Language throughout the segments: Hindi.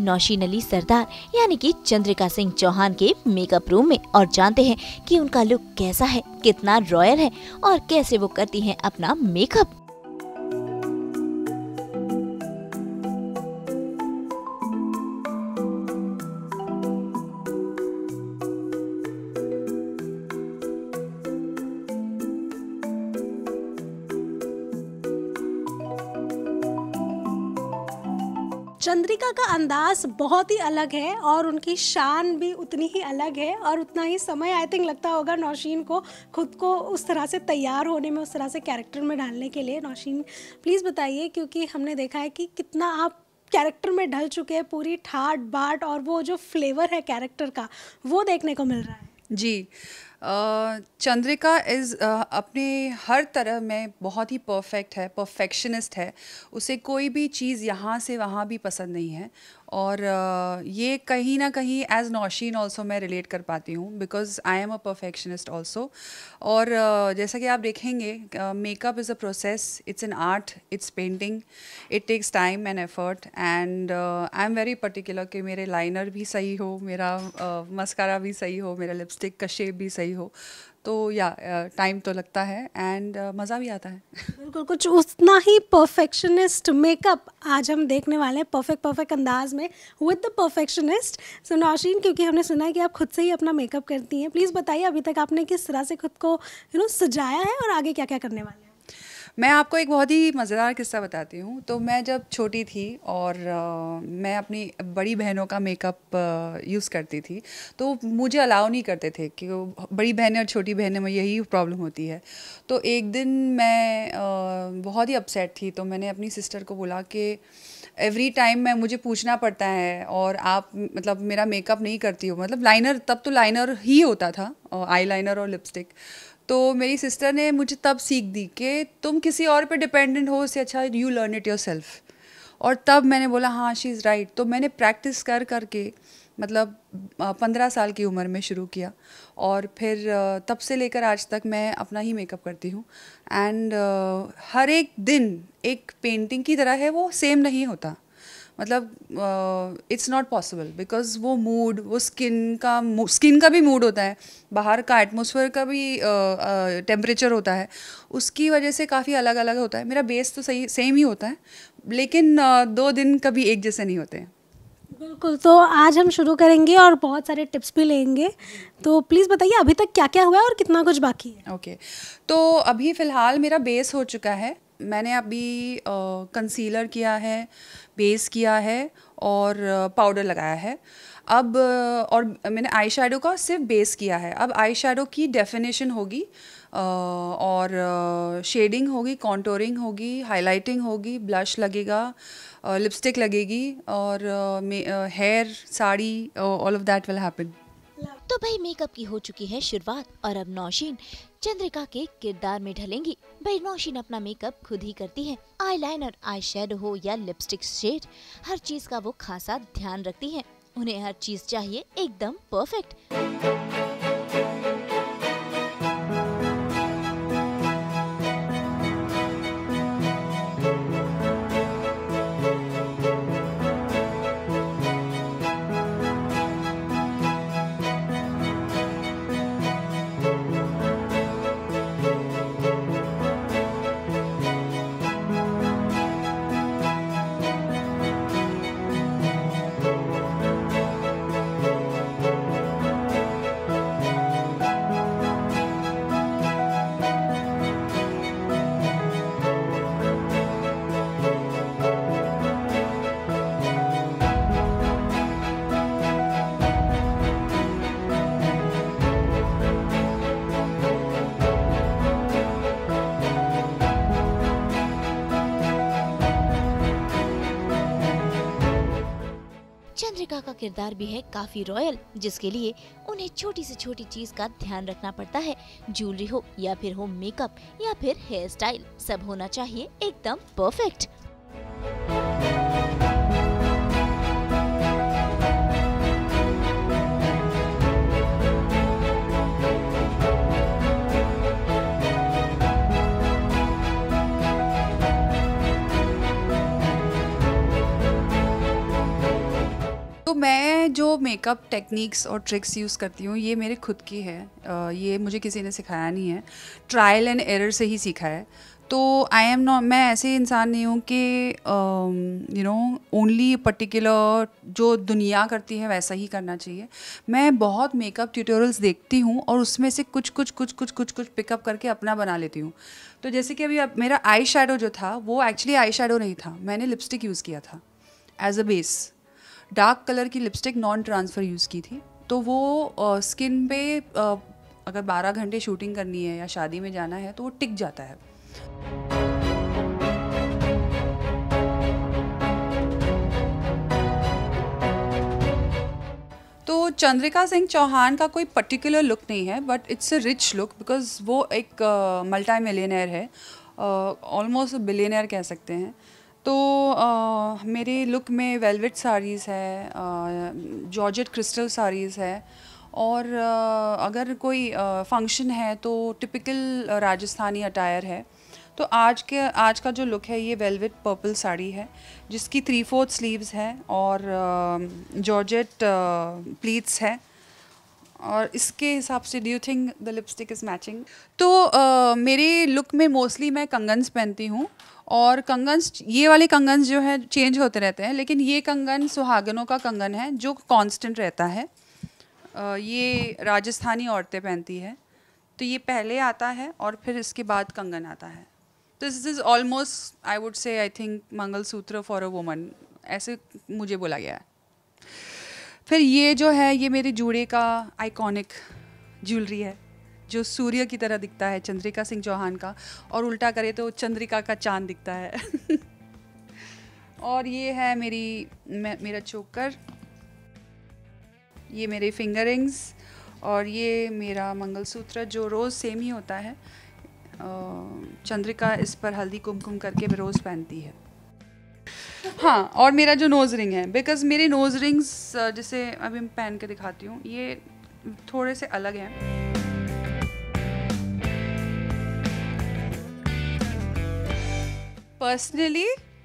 नौशीन अली सरदार यानी कि चंद्रिका सिंह चौहान के मेकअप रूम में और जानते हैं कि उनका लुक कैसा है, कितना रॉयल है और कैसे वो करती हैं अपना मेकअप। चंद्रिका का अंदाज बहुत ही अलग है और उनकी शान भी उतनी ही अलग है और उतना ही समय आई थिंक लगता होगा नौशीन को खुद को उस तरह से तैयार होने में, उस तरह से कैरेक्टर में ढालने के लिए। नौशीन प्लीज़ बताइए, क्योंकि हमने देखा है कि कितना आप कैरेक्टर में ढल चुके हैं, पूरी ठाट बाट और वो जो फ्लेवर है कैरेक्टर का वो देखने को मिल रहा है। जी, चंद्रिका अपने हर तरह में बहुत ही परफेक्ट है, परफेक्शनिस्ट है। उसे कोई भी चीज़ यहाँ से वहाँ भी पसंद नहीं है और ये कहीं ना कहीं एज नौशीन ऑल्सो मैं रिलेट कर पाती हूँ, because I am a perfectionist also. और जैसा कि आप देखेंगे, makeup is a process, it's an art, it's painting, it takes time and effort and I am very particular कि मेरे लाइनर भी सही हो, मेरा मस्कारा भी सही हो, मेरा लिपस्टिक का शेप भी सही हो। तो या टाइम तो लगता है एंड मज़ा भी आता है। बिल्कुल, कुछ उतना ही परफेक्शनिस्ट मेकअप आज हम देखने वाले हैं, परफेक्ट अंदाज में विद द परफेक्शनिस्ट। सो नौशीन, क्योंकि हमने सुना है कि आप खुद से ही अपना मेकअप करती हैं, प्लीज़ बताइए अभी तक आपने किस तरह से खुद को सजाया है और आगे क्या क्या करने वाले हैं। मैं आपको एक बहुत ही मज़ेदार किस्सा बताती हूँ। तो मैं जब छोटी थी और मैं अपनी बड़ी बहनों का मेकअप यूज़ करती थी, तो मुझे अलाउ नहीं करते थे कि बड़ी बहनें और छोटी बहनें में यही प्रॉब्लम होती है। तो एक दिन मैं बहुत ही अपसेट थी, तो मैंने अपनी सिस्टर को बोला कि एवरी टाइम मुझे पूछना पड़ता है और आप मतलब मेरा मेकअप नहीं करती हो, मतलब लाइनर, तब तो लाइनर ही होता था, आई लाइनर और लिपस्टिक। तो मेरी सिस्टर ने मुझे तब सीख दी कि तुम किसी और पे डिपेंडेंट हो, उससे अच्छा यू लर्न इट योरसेल्फ। और तब मैंने बोला हाँ, शी इज़ राइट। तो मैंने प्रैक्टिस करके मतलब 15 साल की उम्र में शुरू किया और फिर तब से लेकर आज तक मैं अपना ही मेकअप करती हूँ। एंड हर एक दिन एक पेंटिंग की तरह है, वो सेम नहीं होता, मतलब इट्स नॉट पॉसिबल, बिकॉज वो मूड, वो स्किन का भी मूड होता है, बाहर का एटमॉस्फेयर का भी टेम्परेचर होता है, उसकी वजह से काफ़ी अलग अलग होता है। मेरा बेस तो सही सेम ही होता है, लेकिन 2 दिन कभी एक जैसे नहीं होते हैं। बिल्कुल, तो आज हम शुरू करेंगे और बहुत सारे टिप्स भी लेंगे। तो प्लीज़ बताइए अभी तक क्या क्या हुआ है और कितना कुछ बाकी है। ओके, तो अभी फ़िलहाल मेरा बेस हो चुका है। मैंने अभी कंसीलर किया है, बेस किया है और पाउडर लगाया है। अब और मैंने आई शेडो का सिर्फ बेस किया है। अब आई शेडो की डेफिनेशन होगी और शेडिंग होगी, कॉन्टोरिंग होगी, हाइलाइटिंग होगी, ब्लश लगेगा, लिपस्टिक लगेगी और hair, sari, all of that will happen. तो भाई मेकअप की हो चुकी है शुरुआत और अब नौशीन चंद्रिका के किरदार में ढलेंगी। भाई नौशीन अपना मेकअप खुद ही करती है, आईलाइनर, आई शेडो हो या लिपस्टिक शेड, हर चीज का वो खासा ध्यान रखती हैं। उन्हें हर चीज चाहिए एकदम परफेक्ट। चंद्रिका का किरदार भी है काफी रॉयल, जिसके लिए उन्हें छोटी से छोटी चीज का ध्यान रखना पड़ता है। ज्वेलरी हो या फिर हो मेकअप या फिर हेयर स्टाइल, सब होना चाहिए एकदम परफेक्ट। तो मैं जो मेकअप टेक्निक्स और ट्रिक्स यूज़ करती हूँ ये मेरे खुद की है, ये मुझे किसी ने सिखाया नहीं है, ट्रायल एंड एरर से ही सीखा है। तो आई एम नॉट, मैं ऐसे इंसान नहीं हूँ कि ओनली पर्टिकुलर जो दुनिया करती है वैसा ही करना चाहिए। मैं बहुत मेकअप ट्यूटोरियल्स देखती हूँ और उसमें से कुछ पिकअप करके अपना बना लेती हूँ। तो जैसे कि अभी मेरा आई शेडो जो था वो एक्चुअली आई शेडो नहीं था, मैंने लिपस्टिक यूज़ किया था as a base. Dark colour की लिपस्टिक नॉन ट्रांसफ़र यूज़ की थी, तो वो स्किन पे अगर 12 घंटे शूटिंग करनी है या शादी में जाना है तो वो टिक जाता है। तो चंद्रिका सिंह चौहान का कोई पर्टिकुलर लुक नहीं है, but it's a rich look because वो एक मल्टी मिलियनेयर है, ऑलमोस्ट बिलियनेयर कह सकते हैं। तो मेरे लुक में वेलवेट साड़ीज़ है, जॉर्जेट क्रिस्टल साड़ीज़ है, और अगर कोई फंक्शन है तो टिपिकल राजस्थानी अटायर है। तो आज का जो लुक है ये वेलवेट पर्पल साड़ी है जिसकी 3/4 स्लीव्स है और जॉर्जेट प्लीट्स है, और इसके हिसाब से do you think the lipstick is matching? तो मेरे लुक में मोस्टली मैं कंगन्स पहनती हूँ, और कंगन्स, ये वाले कंगन्स जो है चेंज होते रहते हैं, लेकिन ये कंगन सुहागनों का कंगन है जो कांस्टेंट रहता है। ये राजस्थानी औरतें पहनती है, तो ये पहले आता है और फिर इसके बाद कंगन आता है। This is almost I would say I think mangalsutra for a woman, ऐसे मुझे बोला गया है। फिर ये जो है ये मेरे जूड़े का आइकॉनिक ज्वेलरी है जो सूर्य की तरह दिखता है, चंद्रिका सिंह चौहान का, और उल्टा करे तो चंद्रिका का चांद दिखता है। और ये है मेरा चोकर, ये मेरे फिंगर रिंग्स, और ये मेरा मंगलसूत्र जो रोज़ सेम ही होता है। चंद्रिका इस पर हल्दी कुमकुम करके रोज़ पहनती है। हाँ, और मेरा जो नोज़ रिंग है, बिकॉज़ मेरे नोज़ रिंग्स जिसे अभी मैं पहन के दिखाती हूँ, ये थोड़े से अलग हैं।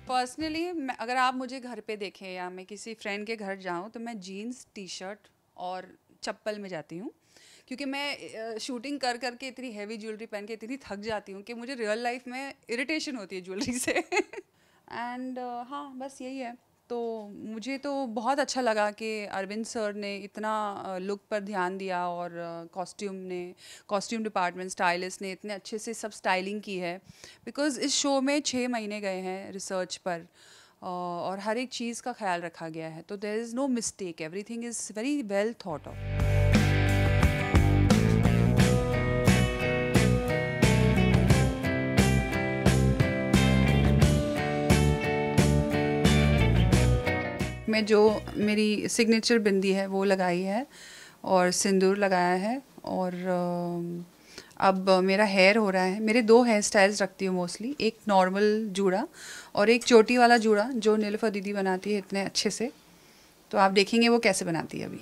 पर्सनली अगर आप मुझे घर पे देखें या मैं किसी फ्रेंड के घर जाऊँ तो मैं जीन्स, टी शर्ट और चप्पल में जाती हूँ, क्योंकि मैं शूटिंग कर के इतनी हैवी ज्वेलरी पहन के इतनी थक जाती हूँ कि मुझे रियल लाइफ में इरिटेशन होती है ज्वेलरी से। एंड हाँ, बस यही है। तो मुझे तो बहुत अच्छा लगा कि अरविंद सर ने इतना लुक पर ध्यान दिया, और कॉस्ट्यूम डिपार्टमेंट, स्टाइलिस्ट ने इतने अच्छे से सब स्टाइलिंग की है, बिकॉज़ इस शो में 6 महीने गए हैं रिसर्च पर, और हर एक चीज़ का ख्याल रखा गया है। तो there is no mistake, everything is very well thought of. में जो मेरी सिग्नेचर बिंदी है वो लगाई है और सिंदूर लगाया है, और अब मेरा हेयर हो रहा है। मेरे 2 हेयर स्टाइल्स रखती हूँ मोस्टली, एक नॉर्मल जूड़ा और एक चोटी वाला जूड़ा जो नीलुफर दीदी बनाती है इतने अच्छे से। तो आप देखेंगे वो कैसे बनाती है अभी।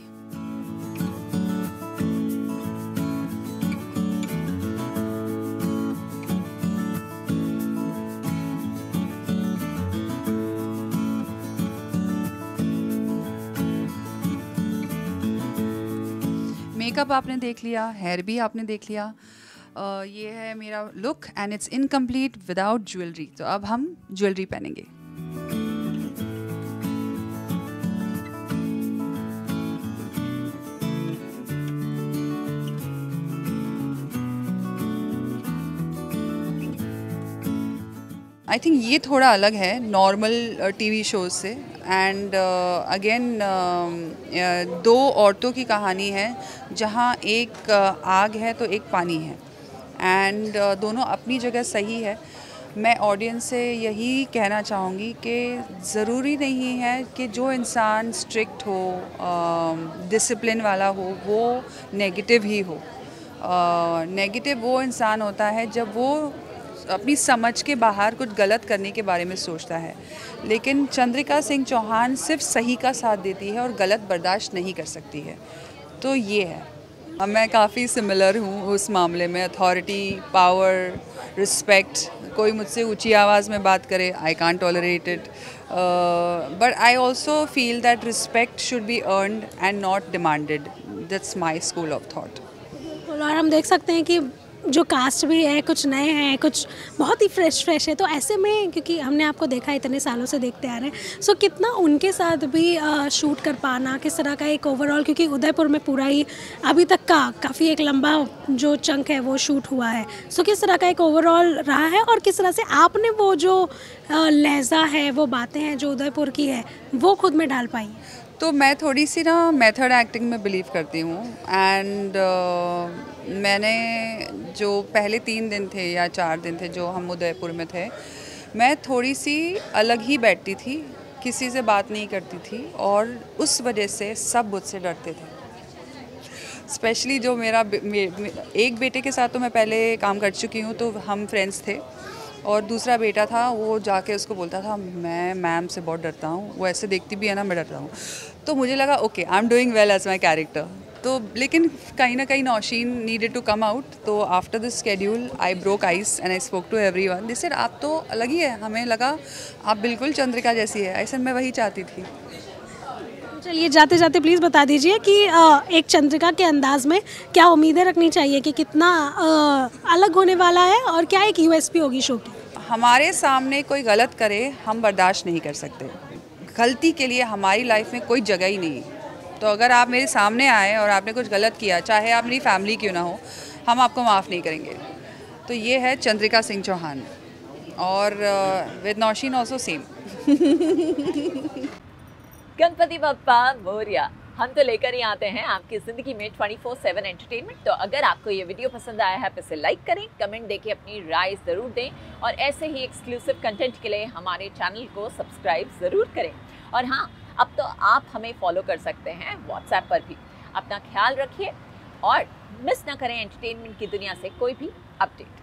मेकअप आपने देख लिया, हेयर भी आपने देख लिया। ये है मेरा look and it's incomplete without jewellery. तो अब हम ज्वेलरी पहनेंगे। आई थिंक ये थोड़ा अलग है नॉर्मल टीवी शोज से। एंड अगेन 2 औरतों की कहानी है जहाँ एक आग है तो एक पानी है, एंड दोनों अपनी जगह सही है। मैं ऑडियंस से यही कहना चाहूँगी कि ज़रूरी नहीं है कि जो इंसान स्ट्रिक्ट हो, डिसिप्लिन वाला हो, वो नेगेटिव ही हो। नेगेटिव वो इंसान होता है जब वो अपनी समझ के बाहर कुछ गलत करने के बारे में सोचता है, लेकिन चंद्रिका सिंह चौहान सिर्फ सही का साथ देती है और गलत बर्दाश्त नहीं कर सकती है। तो ये है, मैं काफ़ी सिमिलर हूँ उस मामले में। अथॉरिटी, पावर, रिस्पेक्ट, कोई मुझसे ऊंची आवाज़ में बात करे, I can't tolerate it, but I also feel that respect should be earned and not demanded. That's my school of thought. और हम देख सकते हैं कि जो कास्ट भी है, कुछ नए हैं, कुछ बहुत ही फ्रेश है, तो ऐसे में क्योंकि हमने आपको देखा इतने सालों से देखते आ रहे हैं, सो कितना उनके साथ भी शूट कर पाना, किस तरह का एक ओवरऑल, क्योंकि उदयपुर में पूरा ही अभी तक का काफ़ी एक लंबा जो चंक है वो शूट हुआ है, सो किस तरह का एक ओवरऑल रहा है और किस तरह से आपने वो जो लहजा है, वो बातें हैं जो उदयपुर की है, वो खुद में डाल पाई? तो मैं थोड़ी सी ना मेथड एक्टिंग में बिलीव करती हूँ एंड मैंने जो पहले 3 दिन थे या 4 दिन थे जो हम उदयपुर में थे, मैं थोड़ी सी अलग ही बैठती थी, किसी से बात नहीं करती थी और उस वजह से सब मुझसे डरते थे. स्पेशली जो मेरा एक बेटे के साथ तो मैं पहले काम कर चुकी हूँ, तो हम फ्रेंड्स थे, और दूसरा बेटा था, वो जाके उसको बोलता था मैं मैम से बहुत डरता हूँ, वो ऐसे देखती भी है ना, मैं डरता हूँ. तो मुझे लगा okay, I am doing well as my character. तो लेकिन कहीं ना कहीं Nausheen needed to come out. तो after this schedule I broke ice and I spoke to everyone. They said आप तो अलग ही है, हमें लगा आप बिल्कुल चंद्रिका जैसी है. ऐसा मैं वही चाहती थी. चलिए जाते जाते प्लीज़ बता दीजिए कि एक चंद्रिका के अंदाज में क्या उम्मीदें रखनी चाहिए, कि कितना अलग होने वाला है और क्या एक यूएसपी होगी शो की? हमारे सामने कोई गलत करे हम बर्दाश्त नहीं कर सकते. गलती के लिए हमारी लाइफ में कोई जगह ही नहीं. तो अगर आप मेरे सामने आए और आपने कुछ गलत किया, चाहे आप मेरी फैमिली क्यों ना हो, हम आपको माफ़ नहीं करेंगे. तो ये है चंद्रिका सिंह चौहान, और with Naushin also same. Ganpati Bappa Morya. हम तो लेकर ही आते हैं आपकी ज़िंदगी में 24/7 एंटरटेनमेंट. तो अगर आपको ये वीडियो पसंद आया है तो इसे लाइक करें, कमेंट देके अपनी राय ज़रूर दें, और ऐसे ही एक्सक्लूसिव कंटेंट के लिए हमारे चैनल को सब्सक्राइब ज़रूर करें. और हाँ, अब तो आप हमें फॉलो कर सकते हैं व्हाट्सएप पर भी. अपना ख्याल रखिए और मिस ना करें एंटरटेनमेंट की दुनिया से कोई भी अपडेट.